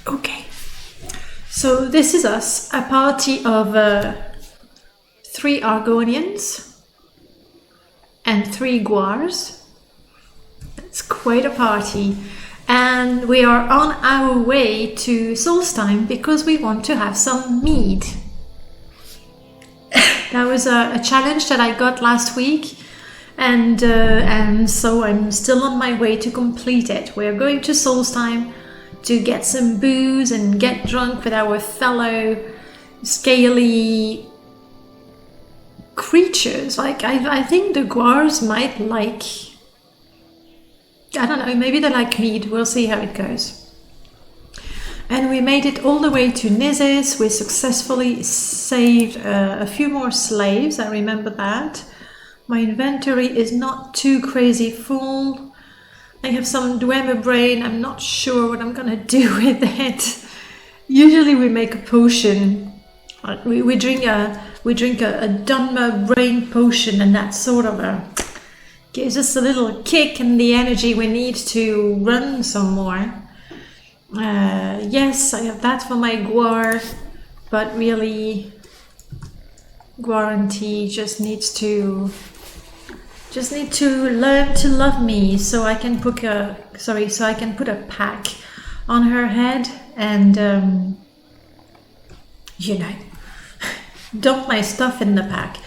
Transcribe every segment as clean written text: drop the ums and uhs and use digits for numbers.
Okay, so this is us, a party of 3 Argonians and 3 Guars. It's quite a party, and we are on our way to Solstheim because we want to have some mead. That was a challenge that I got last week, and so I'm still on my way to complete it. We're going to Solstheim to get some booze and get drunk with our fellow scaly creatures. Like, I think the Guars might like, I don't know, maybe they like mead. We'll see how it goes. And we made it all the way to Nizis. We successfully saved a few more slaves, I remember that. My inventory is not too crazy full. I have some Dwemer brain. I'm not sure what I'm gonna do with it. Usually we make a potion. We drink a Dunmer brain potion, and that sort of gives us a little kick and the energy we need to run some more. Yes, I have that for my Guar, but really Guarantee just need to learn to love me, so I can put a pack on her head and dump my stuff in the pack.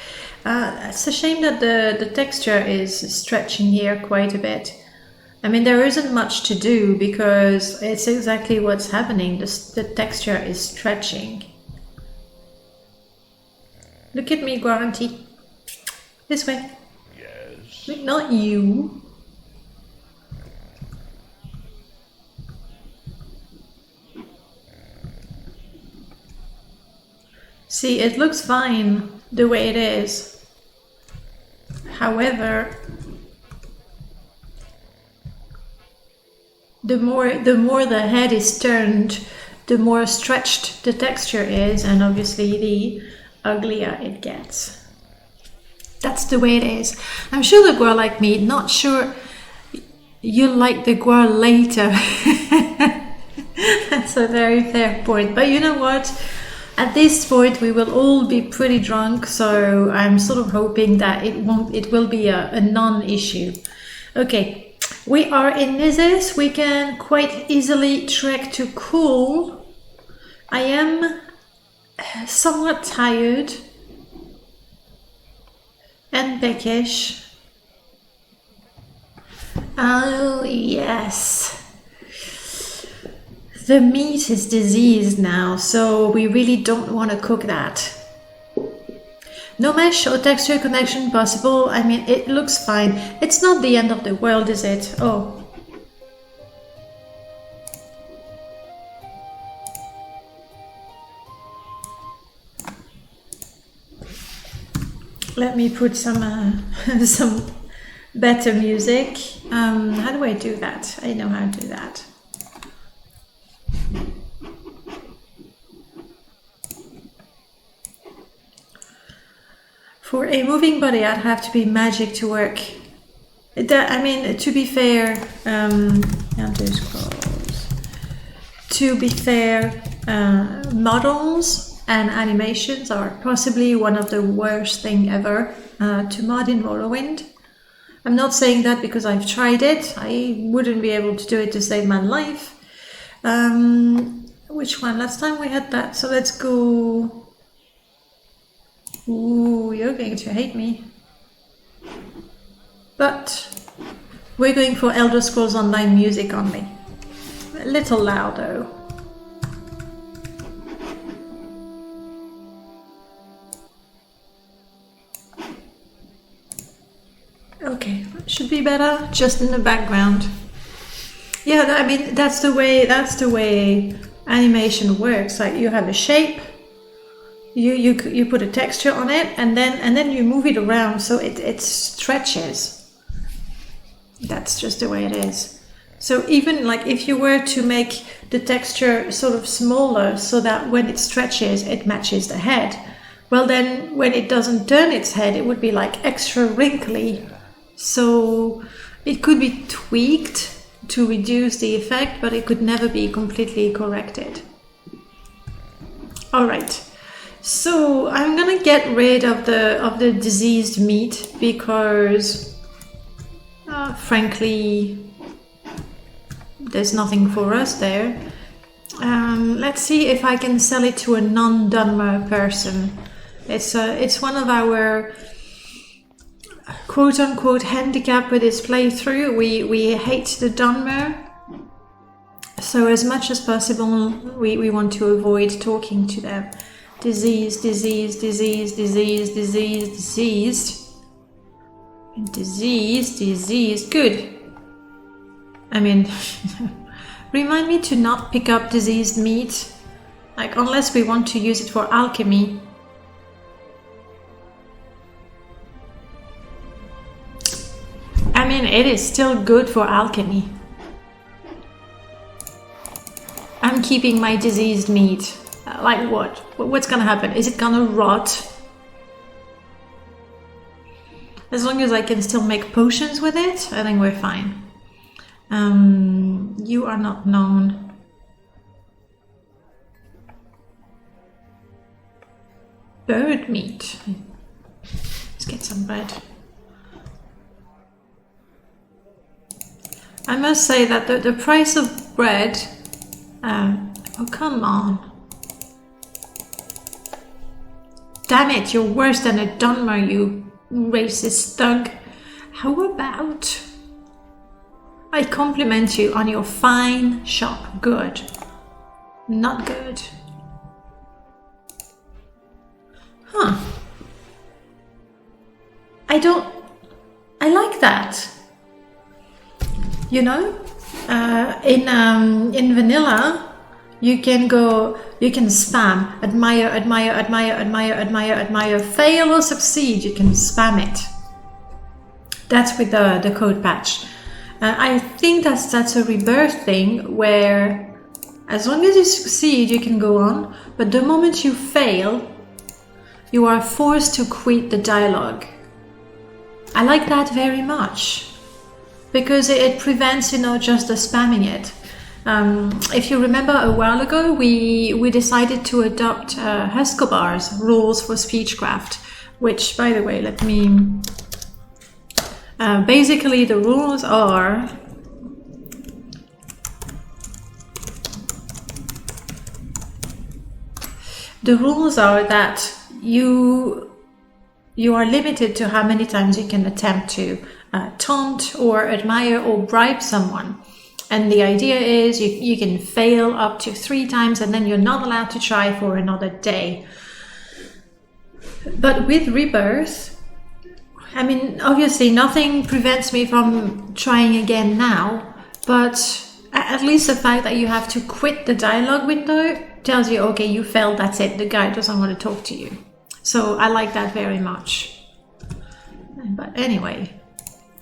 It's a shame that the texture is stretching here quite a bit. I mean, there isn't much to do because it's exactly what's happening. The texture is stretching. Look at me, Guarantee. This way. Not you. See, it looks fine the way it is. However, the more the head is turned, the more stretched the texture is, and obviously the uglier it gets. That's the way it is. I'm sure the Guar like me, not sure you'll like the Guar later. That's a very fair point. But you know what? At this point we will all be pretty drunk, so I'm sort of hoping that it will be a non-issue. Okay, we are in Nizis. We can quite easily trek to Cool. I am somewhat tired and peckish. Oh yes, the meat is diseased now, so we really don't want to cook that. No mesh or texture connection possible. I mean, it looks fine. It's not the end of the world, is it? Oh, let me put some better music. How do I do that? I know how to do that. For a moving body, I'd have to be magic to work. I mean, to be fair, Elder Scrolls. To be fair, models and animations are possibly one of the worst thing ever to mod in Morrowind. I'm not saying that because I've tried it. I wouldn't be able to do it to save my life. Which one? Last time we had that, so let's go. Ooh, you're going to hate me. But we're going for Elder Scrolls Online music only. A little loud though. Okay, should be better just in the background. Yeah, I mean that's the way animation works. Like you have a shape, you put a texture on it, and then you move it around so it stretches. That's just the way it is. So even like if you were to make the texture sort of smaller so that when it stretches it matches the head, well then when it doesn't turn its head it would be like extra wrinkly. So it could be tweaked to reduce the effect, but it could never be completely corrected. All right. So I'm gonna get rid of the diseased meat because, frankly, there's nothing for us there. Let's see if I can sell it to a non-Dunmer person. It's one of our quote-unquote handicap with this playthrough. We hate the Dunmer, so as much as possible we want to avoid talking to them. Diseased. Good. I mean, remind me to not pick up diseased meat, like unless we want to use it for alchemy. I mean, it is still good for alchemy. I'm keeping my diseased meat. Like what? What's gonna happen? Is it gonna rot? As long as I can still make potions with it, I think we're fine. You are not known. Bird meat. Let's get some bread. I must say that the price of bread... oh, come on. Damn it, you're worse than a Dunmer, you racist thug. How about I compliment you on your fine shop? Good. Not good. Huh. I like that. You know, in vanilla, you can spam, admire, fail or succeed, you can spam it. That's with the code patch. I think that's a rebirth thing where as long as you succeed, you can go on, but the moment you fail, you are forced to quit the dialogue. I like that very much because it prevents, just the spamming it. If you remember a while ago, we decided to adopt Escobar's rules for speechcraft, which, by the way, let me... basically, the rules are... The rules are that you are limited to how many times you can attempt to taunt or admire or bribe someone. And the idea is you can fail up to 3 times and then you're not allowed to try for another day. But with Rebirth, I mean, obviously nothing prevents me from trying again now, but at least the fact that you have to quit the dialogue window tells you, okay, you failed, that's it, the guy doesn't want to talk to you. So I like that very much. But anyway,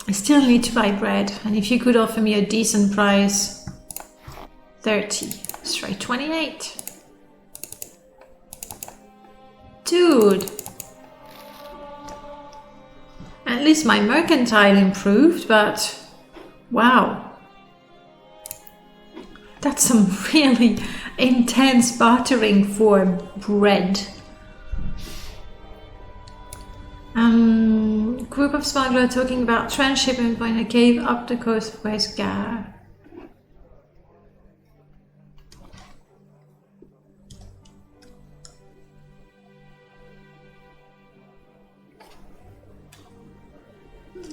I still need to buy bread, and if you could offer me a decent price, 30. Let's try 28. Dude! At least my mercantile improved, but wow. That's some really intense bartering for bread. Group of smugglers talking about transshipment point a cave up the coast of West Gar.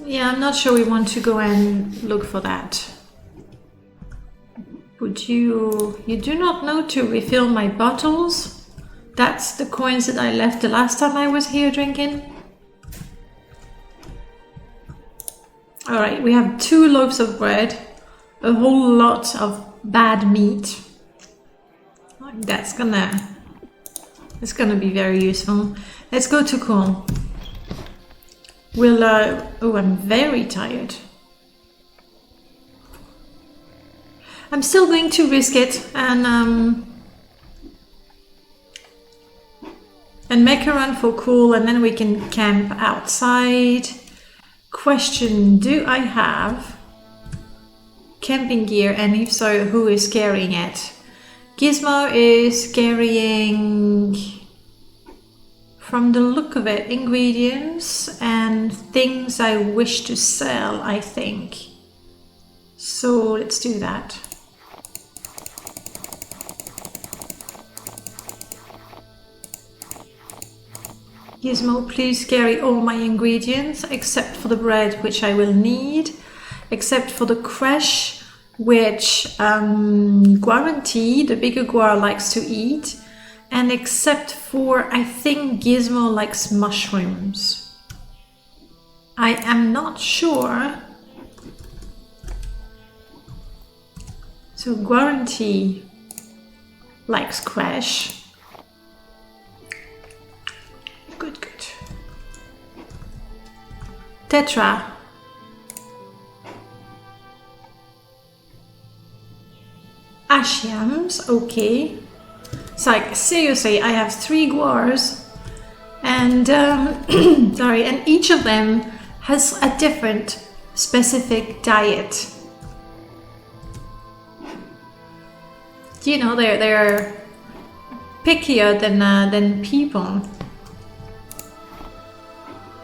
Yeah, I'm not sure we want to go and look for that. Would you do not know to refill my bottles? That's the coins that I left the last time I was here drinking. Alright, we have 2 loaves of bread, a whole lot of bad meat. It's gonna be very useful. Let's go to Corn. We'll, oh, I'm very tired. I'm still going to risk it and make a run for cool, and then we can camp outside. Question, do I have camping gear, and if so, who is carrying it? Gizmo is carrying, from the look of it, ingredients and things I wish to sell, I think. So let's do that. Gizmo, please carry all my ingredients, except for the bread, which I will need, except for the crash, which Guarantee, the bigger guar, likes to eat, and except for, I think Gizmo likes mushrooms. I am not sure. So Guarantee likes crash. Good, good. Tetra. Ash yams, okay. It's like, seriously, I have 3 guars, and sorry, and each of them has a different specific diet. You know, they're pickier than people.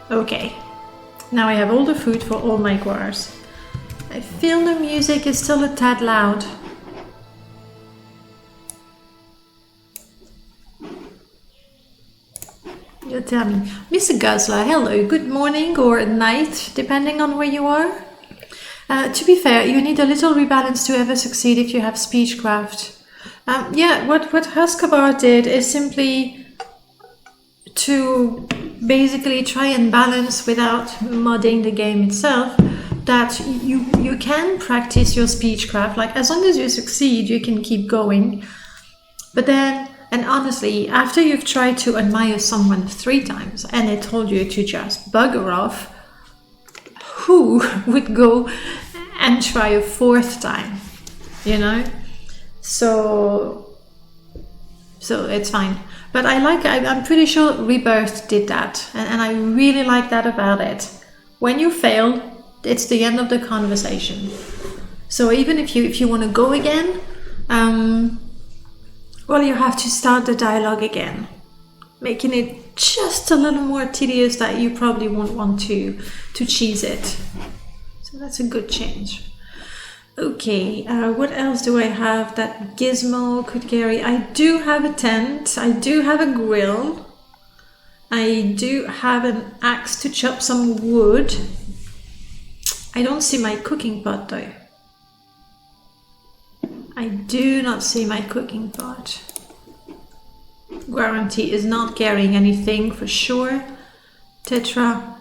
Okay, now I have all the food for all my guars. I feel the music is still a tad loud. You tell me. Mr. Guzzler, hello, good morning or night, depending on where you are. To be fair, you need a little rebalance to ever succeed if you have speechcraft. Yeah, what Huskabar did is simply to basically try and balance without modding the game itself, that you can practice your speechcraft, like as long as you succeed you can keep going, but then, and honestly, after you've tried to admire someone 3 times and they told you to just bugger off, who would go and try a 4th time, you know? So it's fine. But I'm pretty sure Rebirth did that, and I really like that about it. When you fail, it's the end of the conversation. So even if you want to go again, well, you have to start the dialogue again, making it just a little more tedious that you probably won't want to cheese it. So that's a good change. Okay, what else do I have that Gizmo could carry? I do have a tent, I do have a grill, I do have an axe to chop some wood. I don't see my cooking pot though. I do not see my cooking pot. Guarantee is not carrying anything for sure. Tetra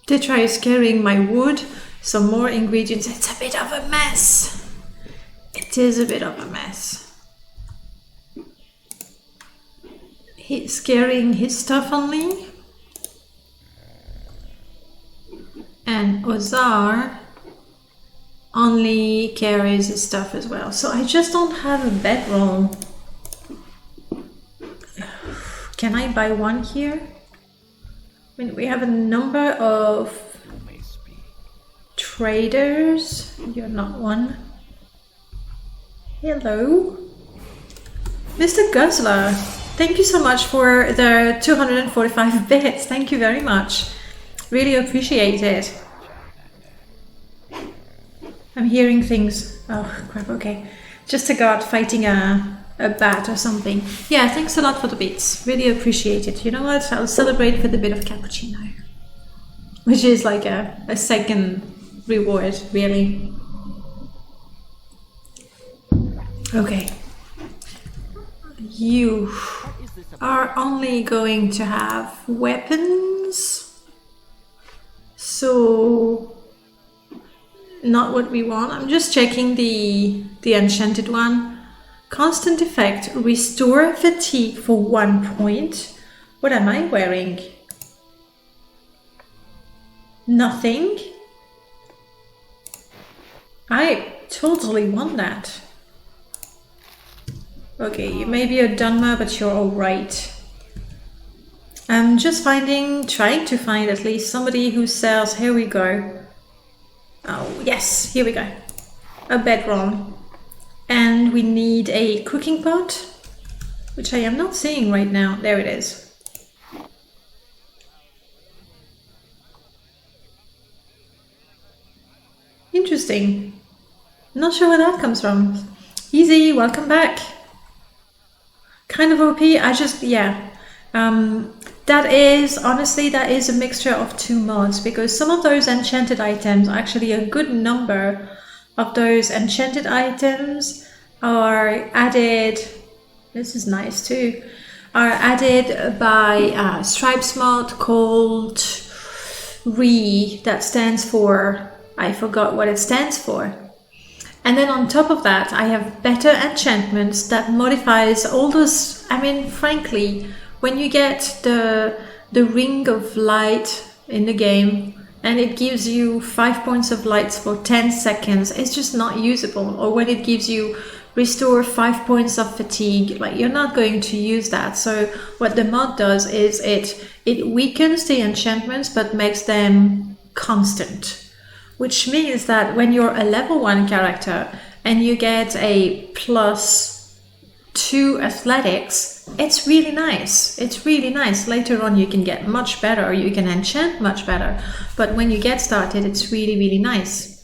is carrying my wood. Some more ingredients. It's a bit of a mess. It is a bit of a mess. He's carrying his stuff only. And Ozar only carries his stuff as well. So I just don't have a bedroll. Can I buy one here? I mean, we have a number of traders. You're not one. Hello, Mr. Guzzler. Thank you so much for the 245 bits. Thank you very much. Really appreciate it. I'm hearing things. Oh crap, okay. Just a guard fighting a bat or something. Yeah, thanks a lot for the bits. Really appreciate it. You know what? I'll celebrate with a bit of cappuccino, which is like a second reward, really. Okay. You are only going to have weapons, so not what we want. I'm just checking the enchanted one. Constant effect, restore fatigue for 1 point. What am I wearing? Nothing. I totally want that. Okay, you may be a Dunmer, but you're alright. I'm just trying to find at least somebody who sells. Here we go. Oh, yes, here we go. a bedroll. And we need a cooking pot, which I am not seeing right now. There it is. Interesting. Not sure where that comes from. Easy, welcome back. Kind of OP, yeah. That is, honestly, that is a mixture of two mods, because some of those enchanted items, actually a good number of those enchanted items are added, this is nice too, are added by Stripes mod called that stands for, I forgot what it stands for. And then on top of that, I have better enchantments that modifies all those. I mean, frankly, when you get the ring of light in the game and it gives you 5 points of light for 10 seconds, it's just not usable. Or when it gives you restore 5 points of fatigue, like you're not going to use that. So what the mod does is it weakens the enchantments but makes them constant. Which means that when you're a level 1 character and you get a +2 athletics, it's really nice. It's really nice. Later on you can get much better, you can enchant much better. But when you get started, it's really, really nice.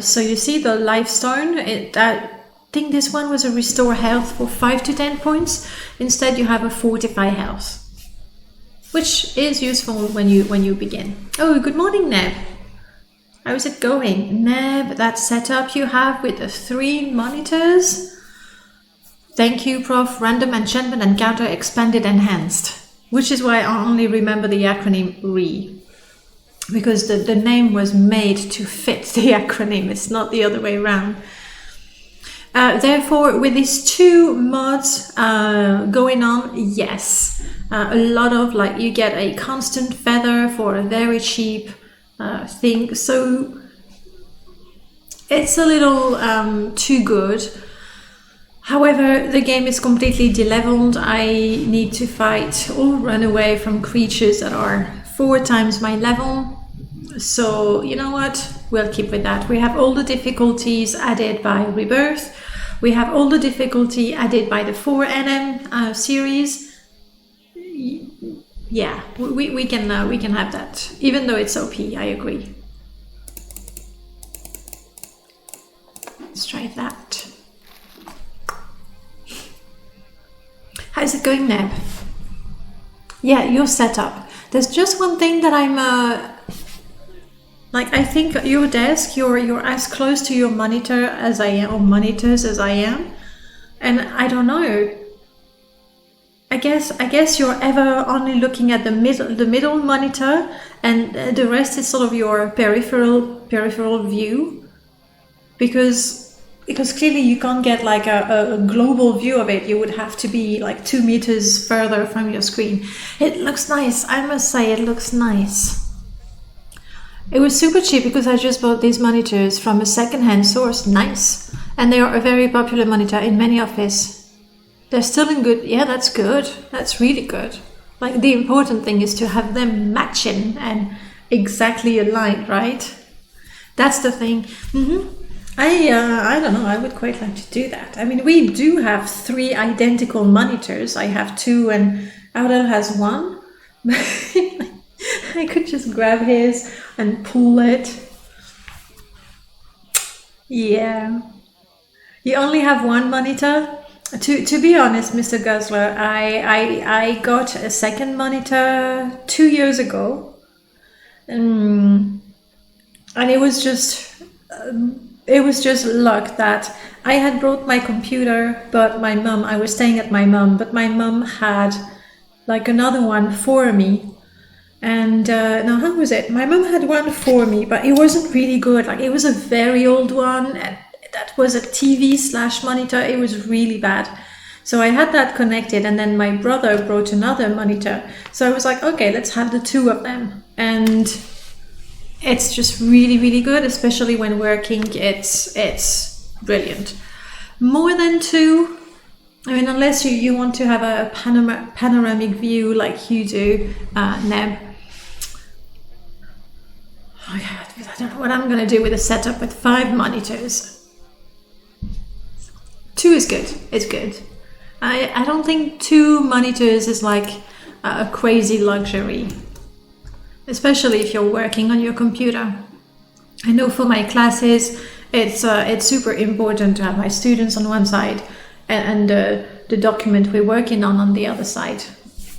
So you see the life stone, I think this one was a restore health for 5 to 10 points. Instead you have a fortify health, which is useful when you begin. Oh, good morning, Neb. How is it going? Neb, that setup you have with the 3 monitors? Thank you, Prof. Random enchantment encounter expanded enhanced. Which is why I only remember the acronym RE. Because the name was made to fit the acronym. It's not the other way around. Therefore, with these 2 mods going on, yes. A lot of, like, you get a constant feather for a very cheap thing, so it's a little too good. However, the game is completely deleveled. I need to fight or run away from creatures that are 4 times my level. So you know what, we'll keep with that. We have all the difficulties added by Rebirth. We have all the difficulty added by the 4NM series. Yeah, we can have that, even though it's OP. I agree. Let's try that. How's it going, Neb? Yeah, your setup. There's just one thing that I'm like. I think your desk, you're as close to your monitor as I am, or monitors as I am, and I don't know. I guess you're ever only looking at the middle monitor, and the rest is sort of your peripheral view, because clearly you can't get like a global view of it. You would have to be like 2 meters further from your screen. It looks nice. I must say, it looks nice. It was super cheap because I just bought these monitors from a second-hand source. Nice, and they are a very popular monitor in many offices. They're still in good, yeah, that's good. That's really good. Like, the important thing is to have them matching and exactly aligned, right? That's the thing. I don't know, I would quite like to do that. I mean, we do have 3 identical monitors. I have 2 and Aurel has 1. I could just grab his and pull it. Yeah. You only have 1 monitor? To be honest, Mr. Guzzler, I got a second monitor 2 years ago, and it was just luck that I had brought my computer, but I was staying at my mum, but my mum had like another one for me. And now, how was it? My mum had one for me, but it wasn't really good. Like, it was a very old one, and that was a TV/monitor. It was really bad. So I had that connected, and then my brother brought another monitor. So I was like, okay, let's have the 2 of them. And it's just really, really good, especially when working. It's brilliant. More than 2, I mean, unless you want to have a panoramic view like you do, Neb. Oh God, I don't know what I'm gonna do with a setup with 5 monitors. 2 is good. It's good. I don't think 2 monitors is like a crazy luxury, especially if you're working on your computer. I know for my classes, it's super important to have my students on one side and the document we're working on the other side.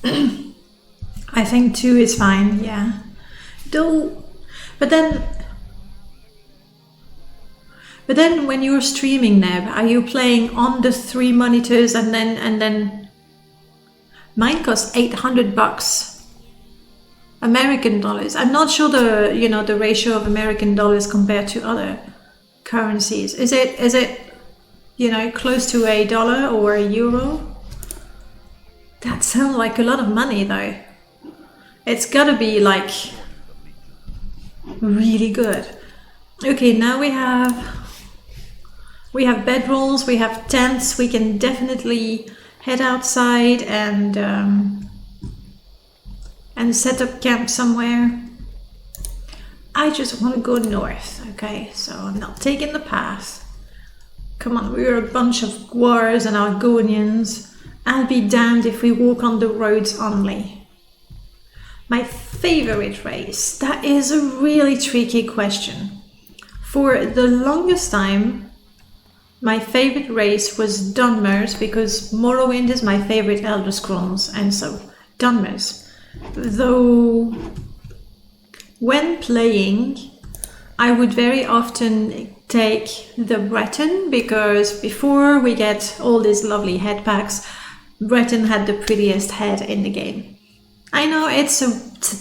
I think 2 is fine, yeah. But then when you're streaming, Neb, are you playing on the 3 monitors and then mine costs $800 American dollars. I'm not sure the ratio of American dollars compared to other currencies. Is it close to $1 or €1? That sounds like a lot of money though. It's gotta be like really good. Okay, now we have bedrolls, we have tents. We can definitely head outside and set up camp somewhere. I just want to go north, okay? So I'm not taking the path. Come on, we're a bunch of Guars and Argonians. I'll be damned if we walk on the roads only. My favorite race? That is a really tricky question. For the longest time, my favorite race was Dunmers, because Morrowind is my favorite Elder Scrolls, and so Dunmers. Though when playing, I would very often take the Breton, because before we get all these lovely head packs, Breton had the prettiest head in the game. I know it's a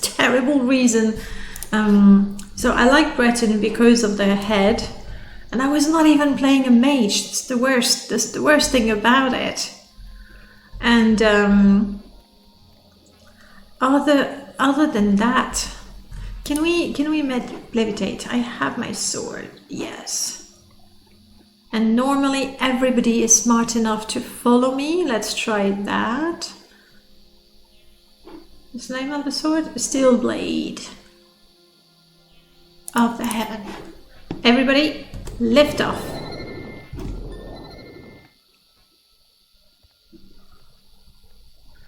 terrible reason. So I like Breton because of the head, and I was not even playing a mage. It's the worst. That's the worst thing about it. And other than that, can we levitate? I have my sword. Yes. And normally everybody is smart enough to follow me. Let's try that. What's the name of the sword? Steel Blade of the Heaven. Everybody, lift off.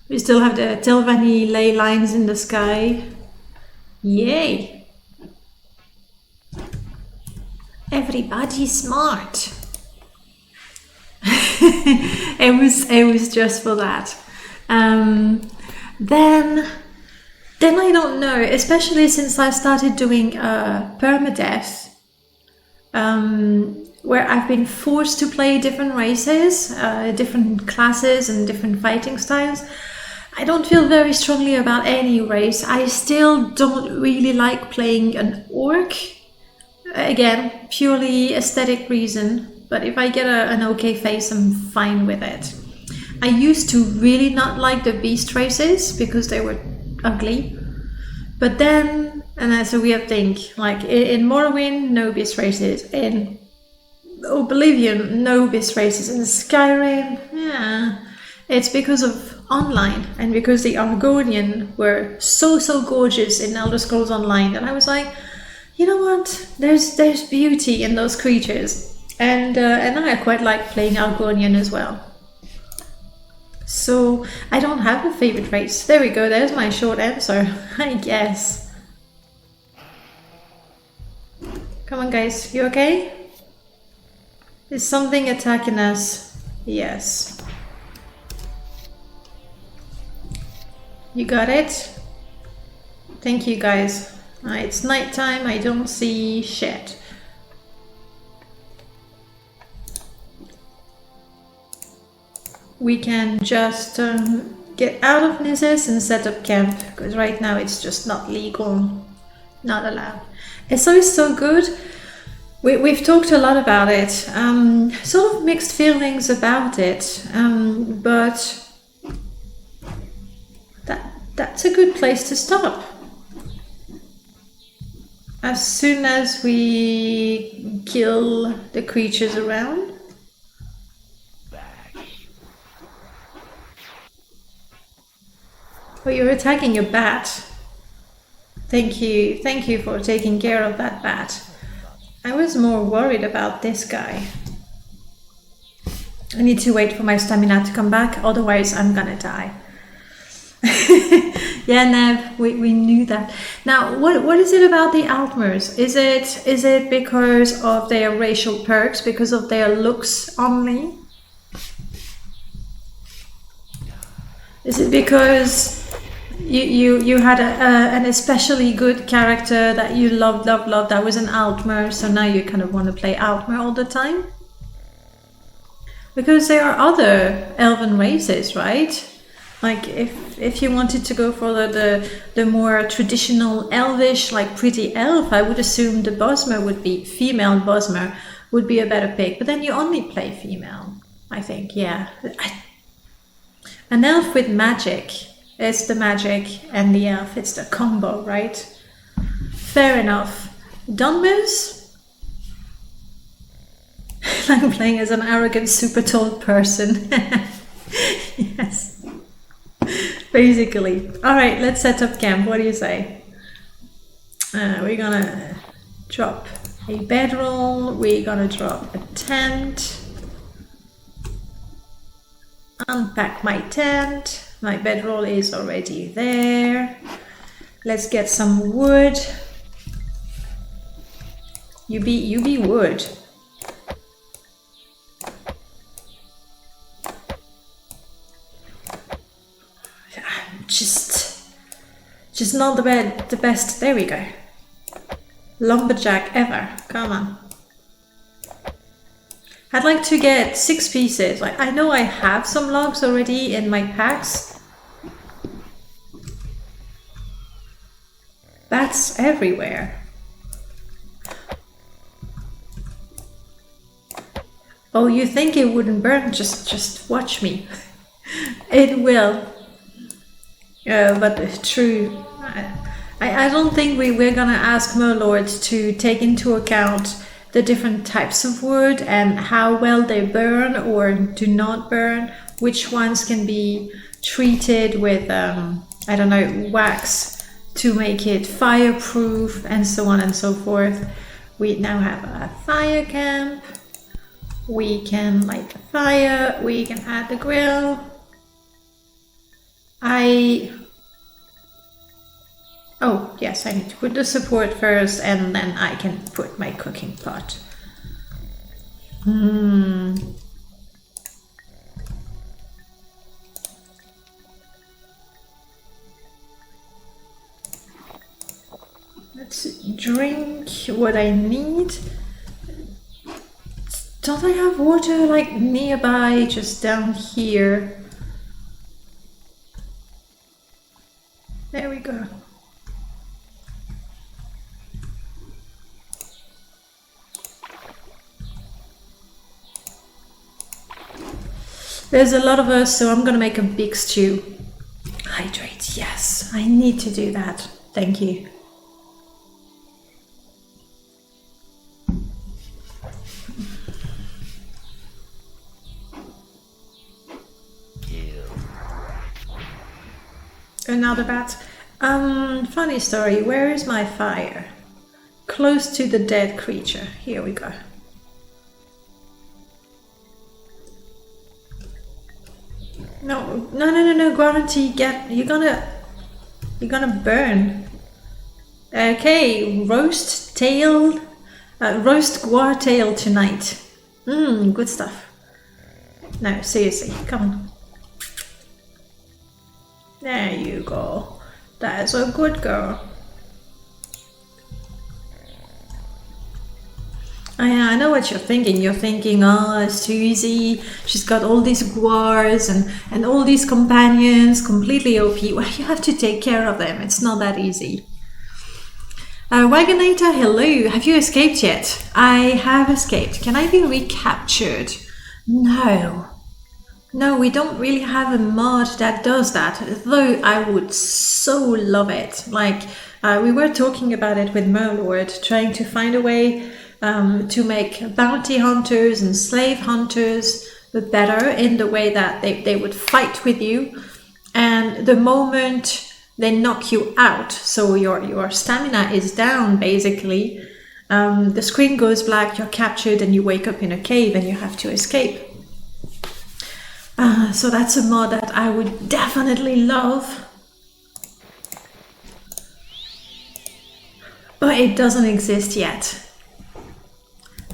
We still have the Telvanni ley lines in the sky. Yay! Everybody's smart. It was just for that. Then I don't know, especially since I started doing permadeath, where I've been forced to play different races, different classes and different fighting styles. I don't feel very strongly about any race. I still don't really like playing an orc. Again, purely aesthetic reason, but if I get an okay face, I'm fine with it. I used to really not like the beast races because they were ugly. But then, and that's a weird thing, like in Morrowind, no beast races. In Oblivion, no beast races. In Skyrim, yeah. It's because of online and because the Argonian were so gorgeous in Elder Scrolls Online that I was like, you know what? There's beauty in those creatures, and I quite like playing Argonian as well. So I don't have a favorite race. There we go. There's my short answer, I guess. Come on, guys. You okay? Is something attacking us? Yes. You got it? Thank you, guys. It's nighttime. I don't see shit. We can just get out of Nizes and set up camp, because right now it's just not legal, not allowed. It's always so good. We've talked a lot about it, sort of mixed feelings about it, but that's a good place to stop. As soon as we kill the creatures around. Oh, you're attacking a bat. Thank you for taking care of that bat. I was more worried about this guy. I need to wait for my stamina to come back, otherwise I'm gonna die. Yeah, Nev, we knew that. Now, what is it about the Altmers? Is it because of their racial perks, because of their looks only? Is it because you had an especially good character that you loved that was an Altmer, so now you kind of want to play Altmer all the time? Because there are other elven races, right? Like if you wanted to go for the more traditional elvish, like pretty elf, I would assume the Bosmer would be, female Bosmer would be a better pick. But then you only play female, I think, yeah. An elf with magic is the magic, and the elf, it's the combo, right? Fair enough. Dunmers? Like playing as an arrogant, super tall person. Yes. Basically. Alright, let's set up camp. What do you say? We're gonna drop a bedroll. We're gonna drop a tent. Unpack my tent. My bedroll is already there. Let's get some wood. You be wood. Just not the best. There we go. Lumberjack ever. Come on. I'd like to get 6 pieces. Like, I know I have some logs already in my packs. Bats everywhere. Oh, you think it wouldn't burn? Just watch me. It will. But true. I don't think we're gonna ask Merlord to take into account the different types of wood and how well they burn or do not burn, which ones can be treated with, I don't know, wax to make it fireproof and so on and so forth. We now have a fire camp. We can light the fire. We can add the grill. Oh, yes, I need to put the support first and then I can put my cooking pot. Let's drink what I need. Don't I have water like nearby, just down here? There we go. There's a lot of us, so I'm gonna make a big stew. Hydrate, yes, I need to do that. Thank you. Another bat. Funny story, where is my fire? Close to the dead creature. Here we go. No, Guarantee, you're gonna burn. Okay, roast guar tail tonight. Good stuff. No, seriously, come on. There you go. That's a good girl. I know what you're thinking. You're thinking, oh, it's too easy. She's got all these guars and all these companions, completely OP. Well, you have to take care of them. It's not that easy. Wagonator, hello. Have you escaped yet? I have escaped. Can I be recaptured? No. No, we don't really have a mod that does that, though I would so love it. Like, we were talking about it with Merlord, trying to find a way to make bounty hunters and slave hunters better in the way that they would fight with you. And the moment they knock you out. So your stamina is down, basically. The screen goes black, you're captured, and you wake up in a cave and you have to escape. So that's a mod that I would definitely love. But it doesn't exist yet.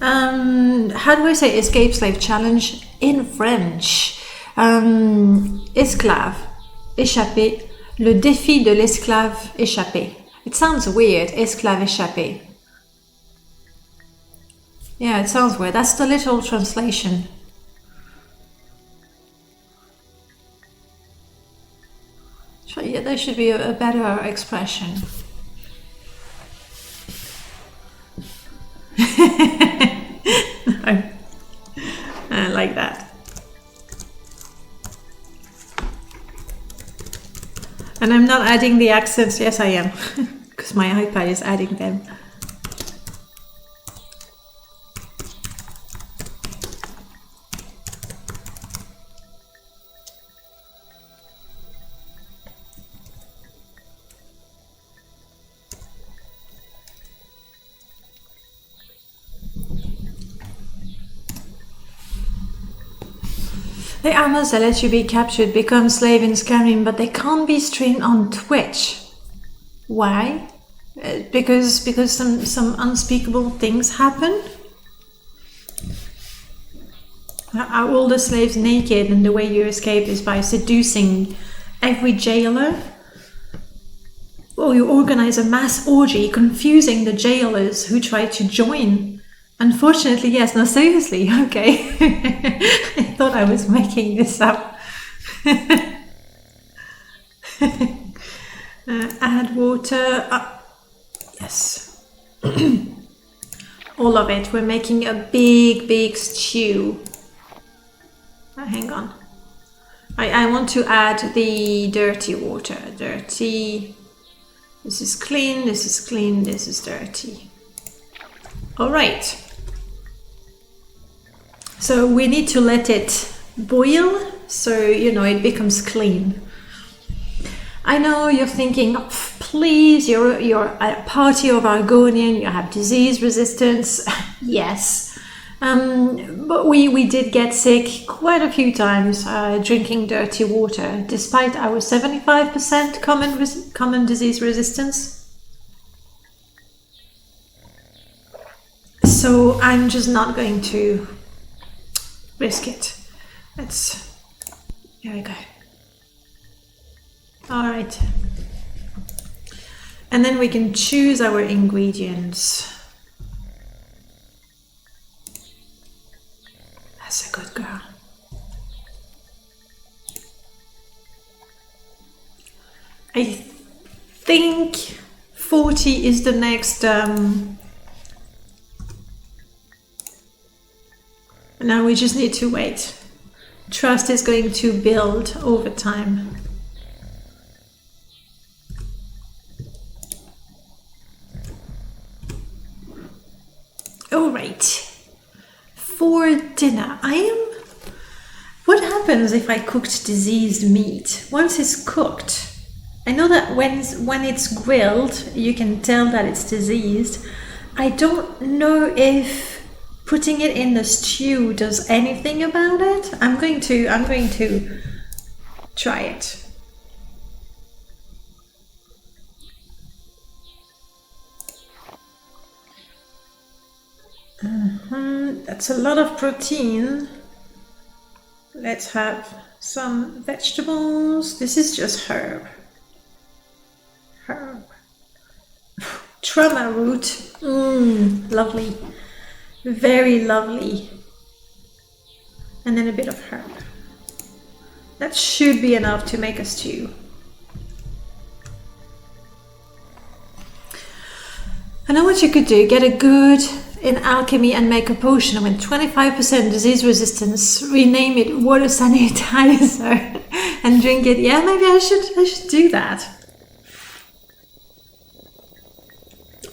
How do I say escape slave challenge in French? Esclave, échappé, le défi de l'esclave échappé. It sounds weird, esclave échappé. Yeah, it sounds weird. That's the literal translation. So yeah, there should be a better expression. No. I like that. And I'm not adding the accents. Yes, I am, because my iPad is adding them. The armors that let you be captured become slave in Skyrim, but they can't be streamed on Twitch. Why? Because some unspeakable things happen? Are all the slaves naked, and the way you escape is by seducing every jailer? Or you organize a mass orgy, confusing the jailers who try to join? Unfortunately, yes. No, seriously, okay. I thought I was making this up. Add water. Yes. All of it. We're making a big stew. Hang on. I want to add the dirty water. Dirty. This is clean, this is clean, this is dirty. All right. So we need to let it boil, so you know it becomes clean. I know you're thinking, oh, please, you're a party of Argonian, you have disease resistance. Yes, but we did get sick quite a few times drinking dirty water, despite our 75% common disease resistance. So I'm just not going to risk it. Here we go. All right. And then we can choose our ingredients. That's a good girl. I think 40 is the next. Now we just need to wait. Trust is going to build over time. All right. For dinner, what happens if I cooked diseased meat? Once it's cooked, I know that when it's grilled, you can tell that it's diseased. I don't know if putting it in the stew does anything about it. I'm going to try it. That's a lot of protein. Let's have some vegetables. This is just herb. Trauma root. Lovely. Very lovely. And then a bit of herb. That should be enough to make a stew. I know what you could do. Get a good in alchemy and make a potion with 25% disease resistance. Rename it water sanitizer and drink it. Yeah, maybe I should do that.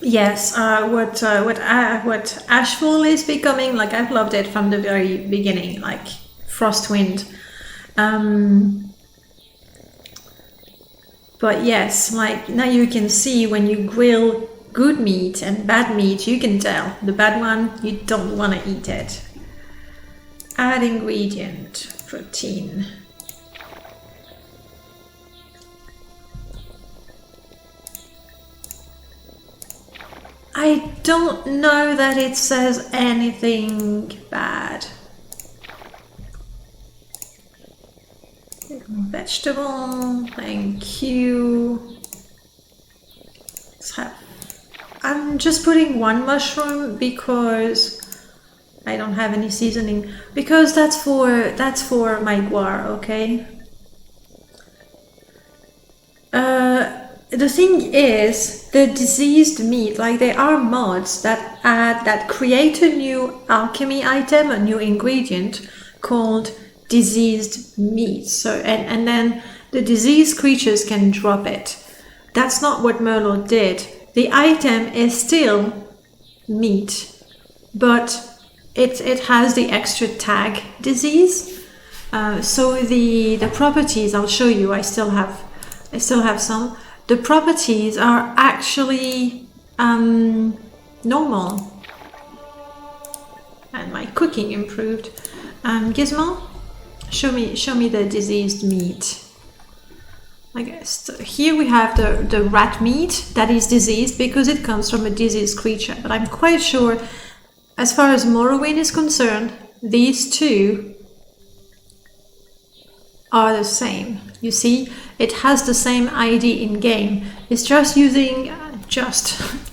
Yes, what Ashfall is becoming, like I've loved it from the very beginning, like Frostwind. But yes, like now you can see when you grill good meat and bad meat, you can tell. The bad one, you don't want to eat it. Add ingredient, protein. I don't know that it says anything bad. Vegetable, thank you. Let's have, I'm just putting one mushroom because I don't have any seasoning, because that's for my guar, okay? The thing is, the diseased meat, like there are mods that create a new alchemy item, a new ingredient called diseased meat. So and then the diseased creatures can drop it. That's not what Merlot did. The item is still meat, but it has the extra tag disease. So the properties, I'll show you. I still have some. The properties are actually normal, and my cooking improved. Gizmo, show me the diseased meat. I guess here we have the rat meat that is diseased because it comes from a diseased creature. But I'm quite sure, as far as Morrowind is concerned, these two are the same. You see, it has the same ID in game. It's just using,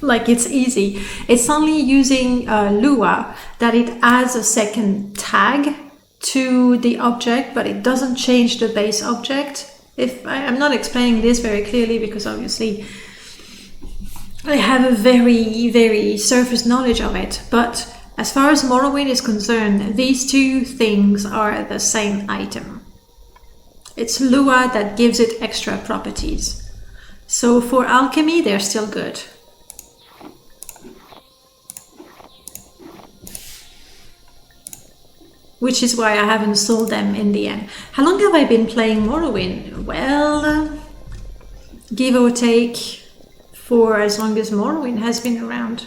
like it's easy. It's only using Lua that it adds a second tag to the object, but it doesn't change the base object. If I'm not explaining this very clearly, because obviously I have a very, very surface knowledge of it, but as far as Morrowind is concerned, these two things are the same item. It's Lua that gives it extra properties. So for alchemy, they're still good. Which is why I haven't sold them in the end. How long have I been playing Morrowind? Well, give or take, for as long as Morrowind has been around.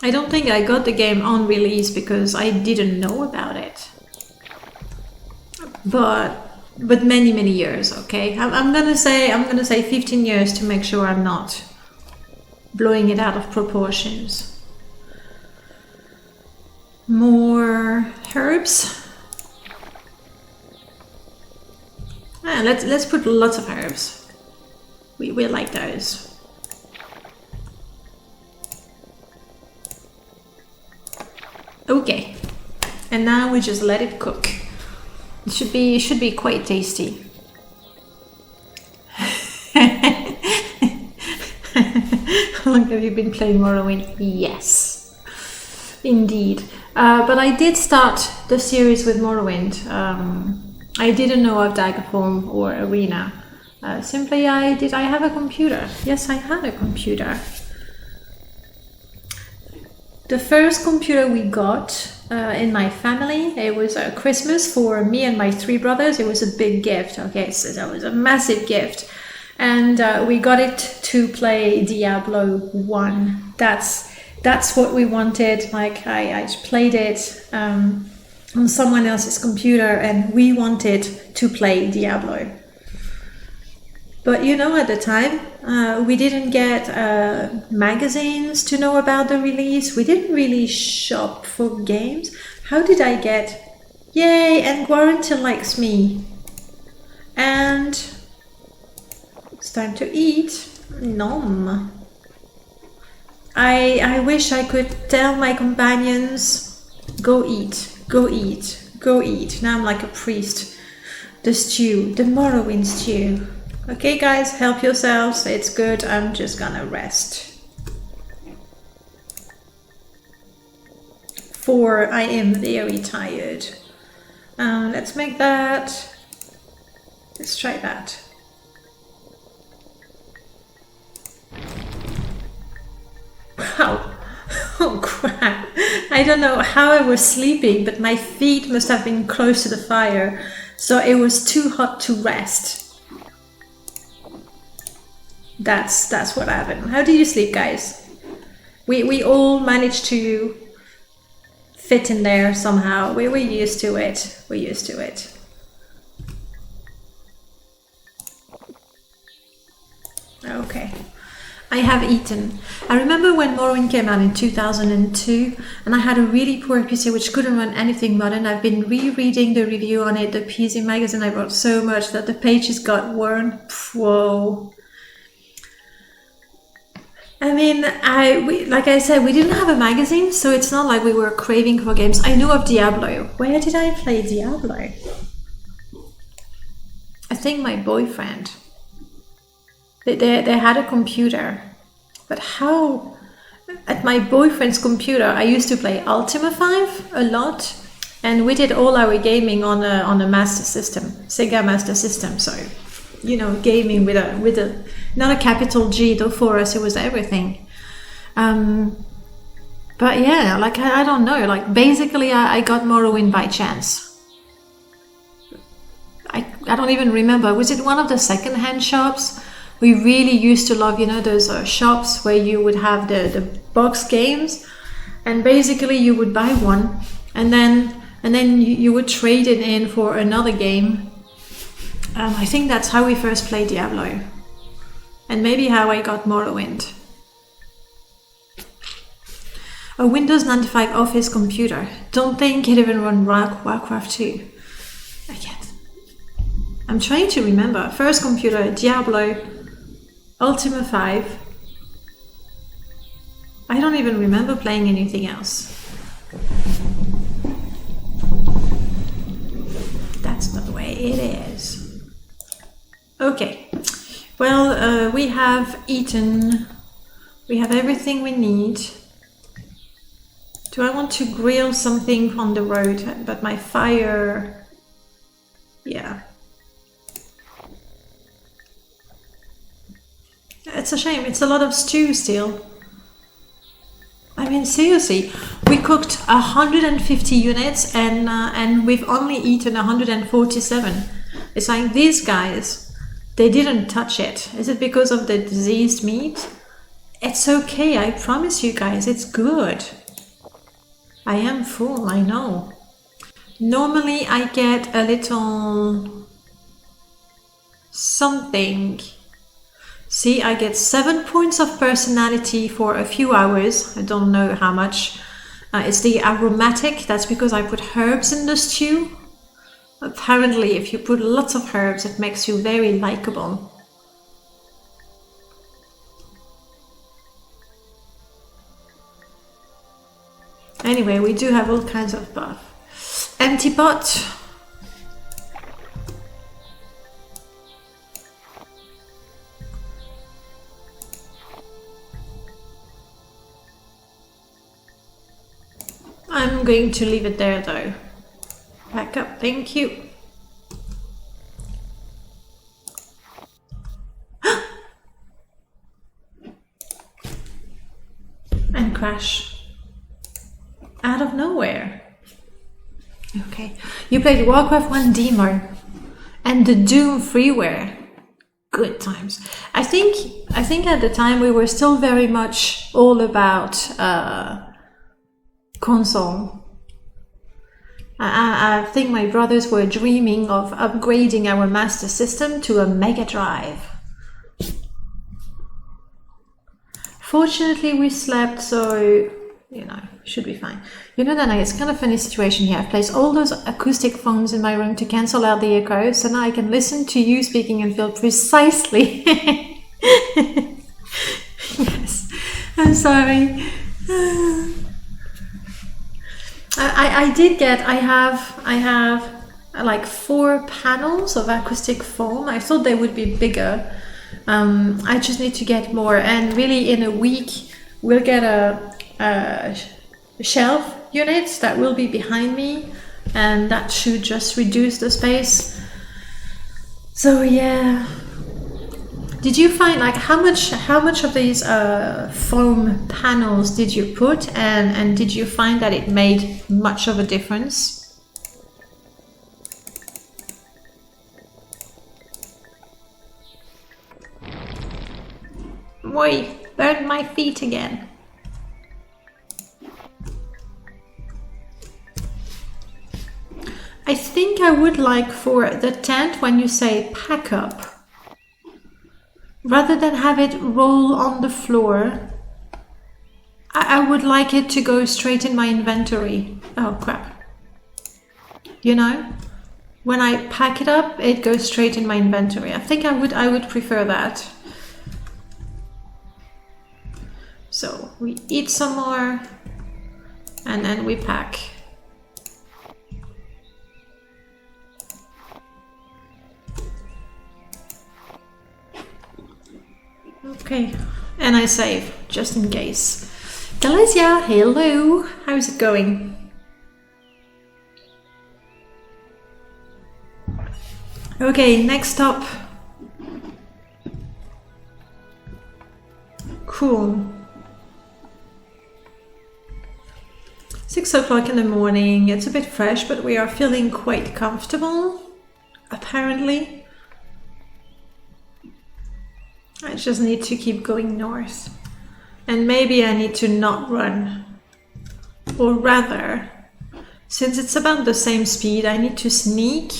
I don't think I got the game on release because I didn't know about it. But many years, okay? I'm gonna say 15 years to make sure I'm not blowing it out of proportions. More herbs. Let's put lots of herbs. We like those. Okay, and now we just let it cook. It should be quite tasty. How long have you been playing Morrowind? Yes, indeed. But I did start the series with Morrowind. I didn't know of Daggerfall or Arena. Simply I have a computer. Yes, I had a computer. The first computer we got in my family, it was a Christmas for me and my 3 brothers. It was a big gift, okay, so that was a massive gift. And we got it to play Diablo 1. That's what we wanted. Like I played it on someone else's computer and we wanted to play Diablo. But you know, at the time, we didn't get magazines to know about the release. We didn't really shop for games. How did I get... Yay, and Guarantin likes me. And it's time to eat. Nom. I wish I could tell my companions, go eat, go eat, go eat. Now I'm like a priest. The stew, the Morrowind stew. Okay guys, help yourselves, it's good, I'm just gonna rest. For I am very tired. Let's make that. Let's try that. Wow. Oh crap. I don't know how I was sleeping, but my feet must have been close to the fire, so it was too hot to rest. That's what happened. How do you sleep, guys? We all managed to fit in there somehow. We're used to it. We're used to it. Okay. I have eaten. I remember when Morrowind came out in 2002 and I had a really poor PC which couldn't run anything modern. I've been rereading the review on it, the PC magazine I bought so much that the pages got worn. Whoa. I mean, like I said, we didn't have a magazine, so it's not like we were craving for games. I knew of Diablo. Where did I play Diablo? I think my boyfriend. They had a computer, but how? At my boyfriend's computer, I used to play Ultima 5 a lot, and we did all our gaming on a Master System, Sega Master System. So, you know, gaming with a not a capital G, though for us it was everything. But yeah, like I don't know, like basically I got Morrowind by chance. I don't even remember. Was it one of the second-hand shops? We really used to love, you know, those shops where you would have the box games, and basically you would buy one, and then you would trade it in for another game. I think that's how we first played Diablo, and maybe how I got Morrowind. A Windows 95 office computer. Don't think it even run Warcraft 2. I can't. I'm trying to remember. First computer, Diablo. Ultima 5. I don't even remember playing anything else. That's not the way it is. Okay. Well, we have eaten. We have everything we need. Do I want to grill something on the road? But my fire... Yeah. It's a shame, it's a lot of stew still. I mean, seriously, we cooked 150 units and we've only eaten 147. It's like these guys, they didn't touch it. Is it because of the diseased meat? It's okay, I promise you guys, it's good. I am full, I know. Normally I get a little something. See, I get 7 points of personality for a few hours. I don't know how much. It's the aromatic. That's because I put herbs in the stew. Apparently, if you put lots of herbs, it makes you very likable. Anyway, we do have all kinds of buff. Empty pot. I'm going to leave it there though. Back up, thank you. And crash. Out of nowhere. Okay. You played Warcraft 1 demo and the Doom freeware. Good times. I think at the time we were still very much all about console. I think my brothers were dreaming of upgrading our Master System to a Mega Drive. Fortunately, we slept, so, you know, should be fine. You know that it's kind of funny situation here. I've placed all those acoustic phones in my room to cancel out the echo, so now I can listen to you speaking and feel precisely. Yes, I'm sorry. I have like 4 panels of acoustic foam. I thought they would be bigger. I just need to get more, and really in a week we'll get a shelf unit that will be behind me, and that should just reduce the space. So yeah. Did you find, like, how much of these foam panels did you put, and did you find that it made much of a difference? Burn my feet again. I think I would like for the tent, when you say pack up, rather than have it roll on the floor, I would like it to go straight in my inventory. Oh crap. You know? When I pack it up, it goes straight in my inventory. I think I would prefer that. So we eat some more and then we pack. Okay, and I save just in case. Delesia, hello. How's it going? Okay, next up. Cool. 6 o'clock in the morning. It's a bit fresh, but we are feeling quite comfortable, apparently. I just need to keep going north. And maybe I need to not run. Or rather, since it's about the same speed, I need to sneak.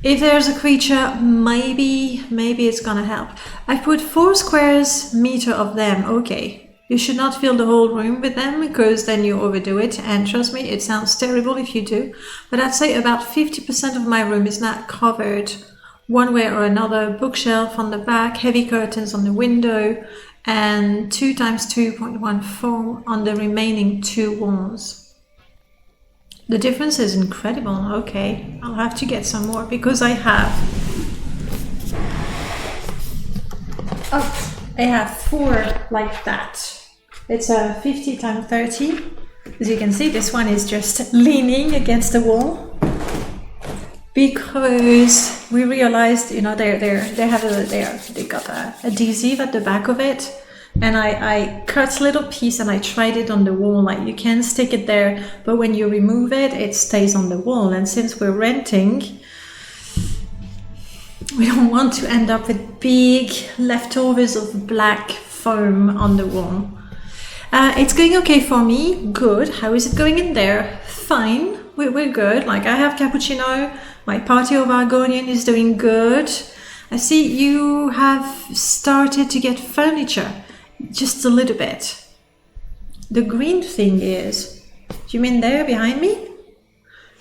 If there's a creature, maybe it's gonna help. I put 4 squares meter of them. Okay, you should not fill the whole room with them because then you overdo it. And trust me, it sounds terrible if you do. But I'd say about 50% of my room is not covered one way or another. Bookshelf on the back, heavy curtains on the window, and 2 times 2.1 foam on the remaining 2 walls. The difference is incredible. Okay, I'll have to get some more because I have 4 like that. It's a 50 times 30. As you can see, this one is just leaning against the wall because we realized, you know, they got a adhesive at the back of it. And I cut a little piece and I tried it on the wall. Like, you can stick it there, but when you remove it, it stays on the wall. And since we're renting, we don't want to end up with big leftovers of black foam on the wall. It's going okay for me. Good. How is it going in there? Fine. We're good. Like, I have cappuccino. My party of Argonian is doing good. I see you have started to get furniture. Just a little bit. The green thing is, do you mean there behind me?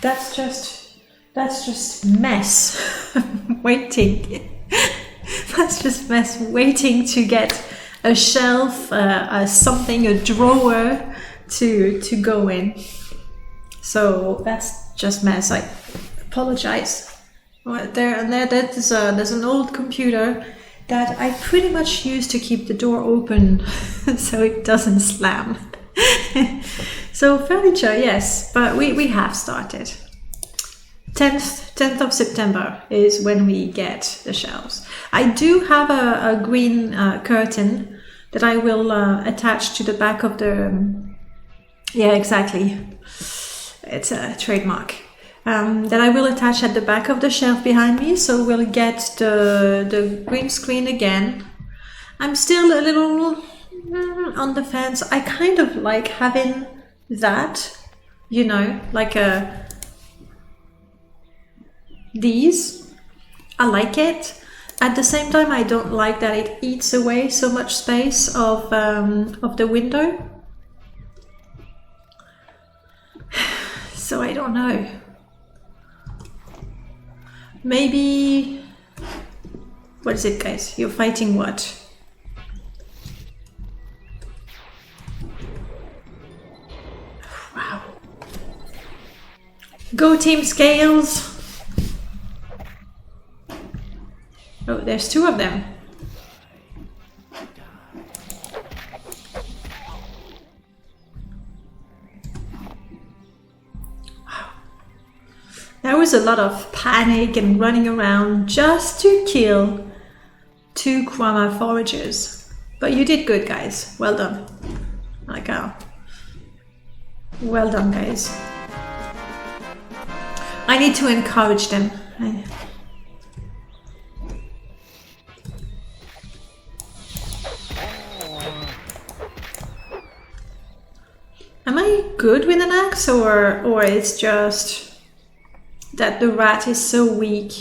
That's just mess waiting. That's just mess waiting to get a shelf, something, a drawer to go in. So that's just mess. I apologize. There's an old computer that I pretty much use to keep the door open so it doesn't slam. So furniture, yes, but we have started. 10th of September is when we get the shelves. I do have a green curtain that I will attach to the back of the... yeah, exactly. It's a trademark. That I will attach at the back of the shelf behind me, so we'll get the green screen again. I'm still a little on the fence. I kind of like having that, you know, like these. I like it. At the same time, I don't like that it eats away so much space of the window. So I don't know. Maybe... what is it, guys? You're fighting what? Wow. Go Team Scales! Oh, there's 2 of them. There was a lot of panic and running around just to kill 2 Camonna foragers. But you did good, guys. Well done. Like, well done, guys. I need to encourage them. Am I good with an axe, or it's just that the rat is so weak?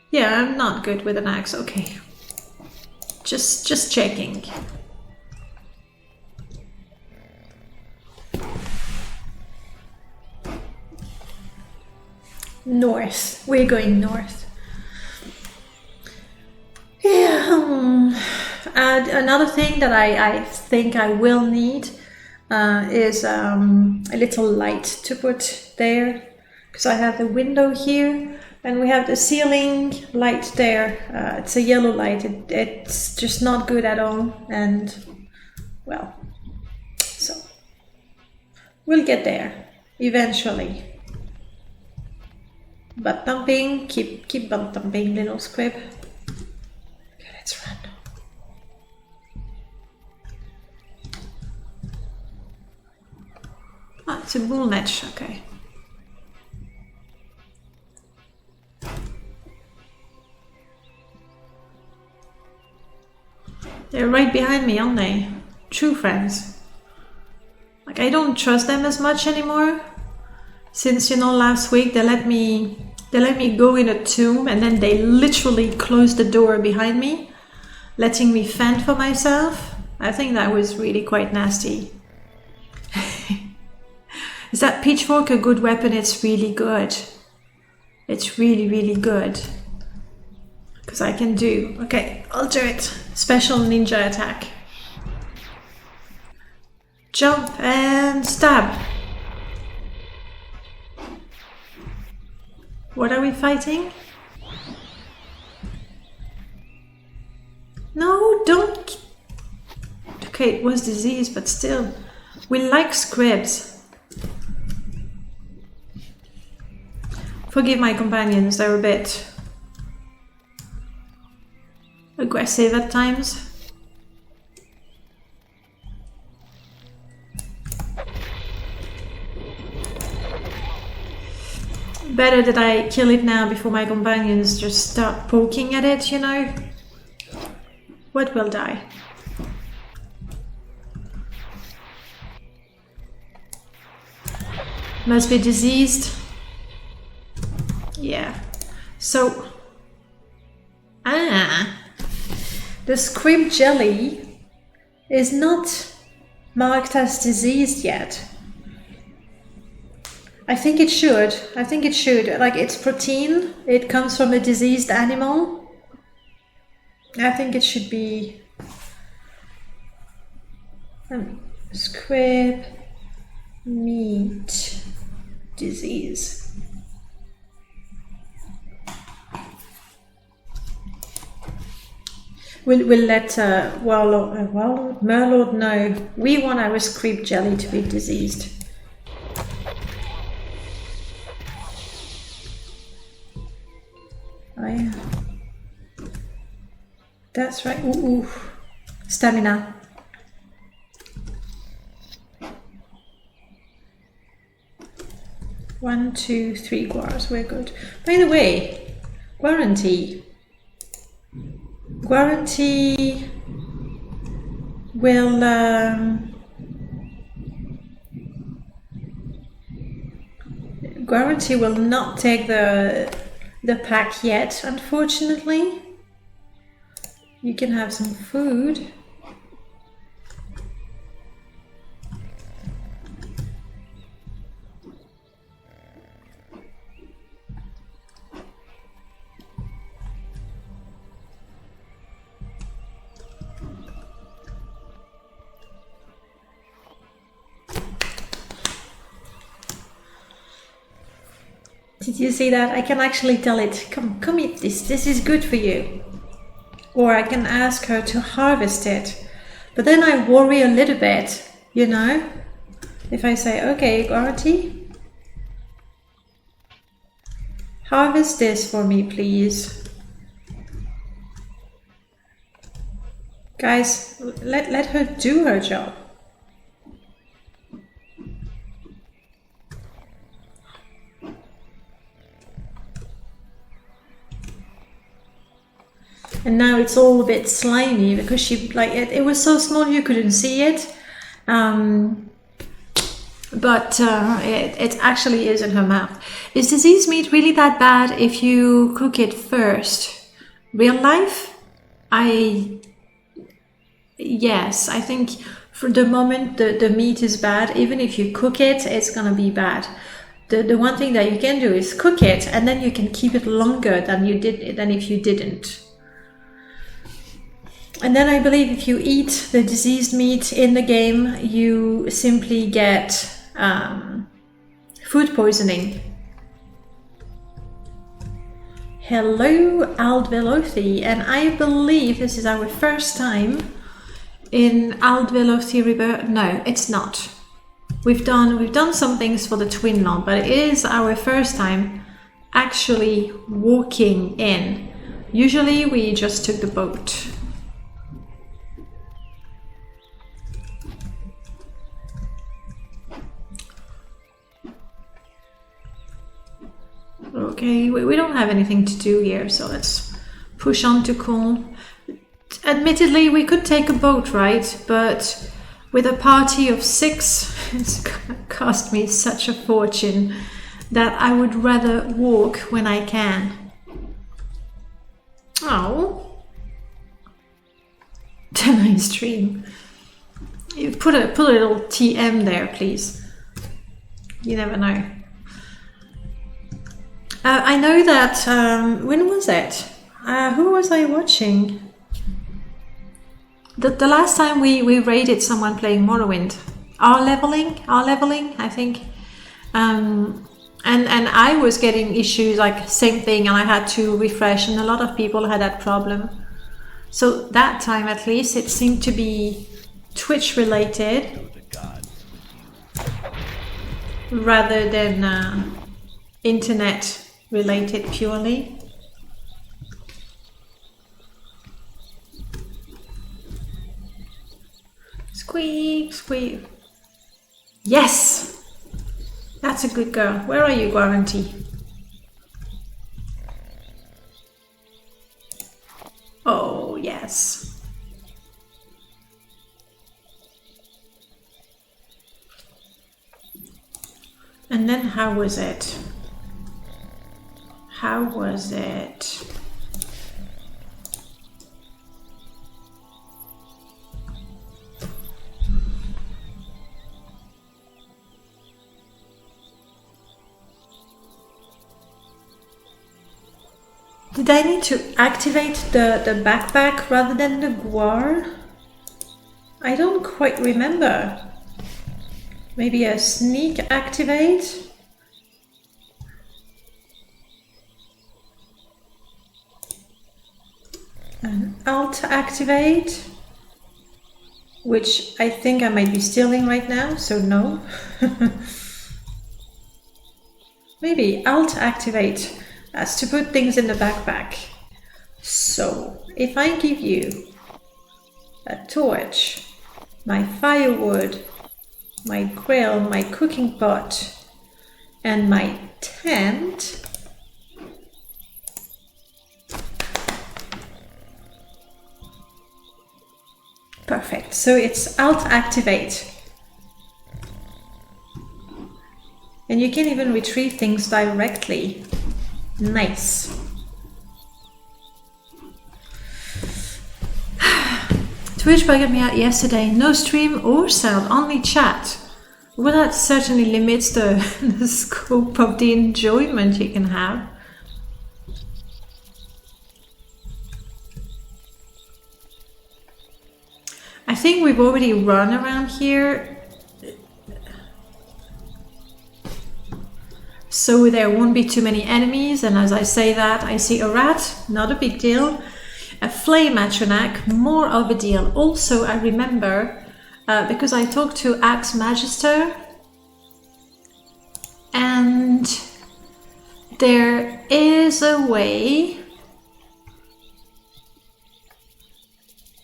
Yeah, I'm not good with an axe. Okay. Just checking. North. We're going north. Yeah. Another thing that I think I will need is a little light to put there, because I have the window here and we have the ceiling light there. It's a yellow light. It's just not good at all, and well, so we'll get there eventually. Butt thumping, keep butt thumping, little squib. Okay, let's run. Ah, it's a bull match, okay. They're right behind me, aren't they? True friends. Like, I don't trust them as much anymore. Since, you know, last week they let me go in a tomb, and then they literally closed the door behind me, letting me fend for myself. I think that was really quite nasty. Is that pitchfork a good weapon? It's really good. It's really, really good. Because I can do... Okay, I'll do it. Special ninja attack. Jump and stab. What are we fighting? No, don't... Okay, it was disease, but still. We like scribs. Forgive my companions, they're a bit aggressive at times. Better that I kill it now before my companions just start poking at it, you know? What will die? Must be diseased. Yeah. So... the squib jelly is not marked as diseased yet. I think it should. I think it should. Like, it's protein. It comes from a diseased animal. I think it should be... squib meat disease. We'll let Merlord know. We want our squib jelly to be diseased. Oh yeah. That's right. Ooh. Stamina. One, 2, 3 guars. We're good. By the way, guarantee will guarantee will not take the pack yet, unfortunately. You can have some food. Did you see that? I can actually tell it, come eat this, this is good for you. Or I can ask her to harvest it. But then I worry a little bit, you know? If I say, okay, Gority, harvest this for me, please. Guys, let her do her job. And now it's all a bit slimy because she, like, it was so small you couldn't see it, But it actually is in her mouth. Is diseased meat really that bad if you cook it first? Real life? Yes, I think for the moment the meat is bad. Even if you cook it, it's gonna be bad. The one thing that you can do is cook it, and then you can keep it longer than if you didn't. And then I believe if you eat the diseased meat in the game, you simply get food poisoning. Hello, Aldvelothi, and I believe this is our first time in Aldvelothi Rebirth. No, it's not. We've done some things for the Twin Land, but it is our first time actually walking in. Usually we just took the boat. Okay, we don't have anything to do here, so let's push on to Corn. Admittedly, we could take a boat, right? But with a party of 6, it's gonna cost me such a fortune that I would rather walk when I can. Oh. Nice stream. You put a little TM there, please. You never know. I know that, when was it? Who was I watching? The last time we raided someone playing Morrowind. R-leveling, I think. And I was getting issues, like same thing, and I had to refresh, and a lot of people had that problem. So that time at least it seemed to be Twitch related rather than internet related purely. Squeak, squeak. Yes! That's a good girl. Where are you, Guarantee? Oh, yes. And then how was it? How was it? Did I need to activate the backpack rather than the guar? I don't quite remember. Maybe a sneak activate? An alt activate? Which I think I might be stealing right now, so no. Maybe alt activate. That's to put things in the backpack. So, if I give you a torch, my firewood, my grill, my cooking pot, and my tent, perfect. So it's Alt Activate. And you can even retrieve things directly. Nice. Twitch bugged me out yesterday. No stream or sound, only chat. Well, that certainly limits the scope of the enjoyment you can have. I think we've already run around here, so there won't be too many enemies, and as I say that, I see a rat, not a big deal. A flame Atronak, more of a deal. Also, I remember, because I talked to Axe Magister, and there is a way...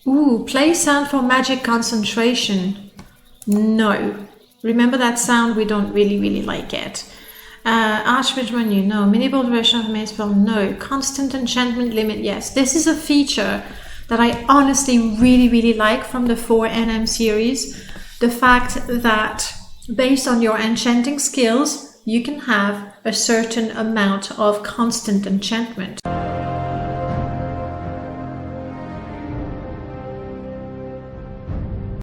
Ooh, play sound for magic concentration. No. Remember that sound? We don't really like it. Archmage menu, no. Mini-bolt version of main spell, no. Constant enchantment limit, yes. This is a feature that I honestly really like from the 4NM series. the fact that based on your enchanting skills, you can have a certain amount of constant enchantment.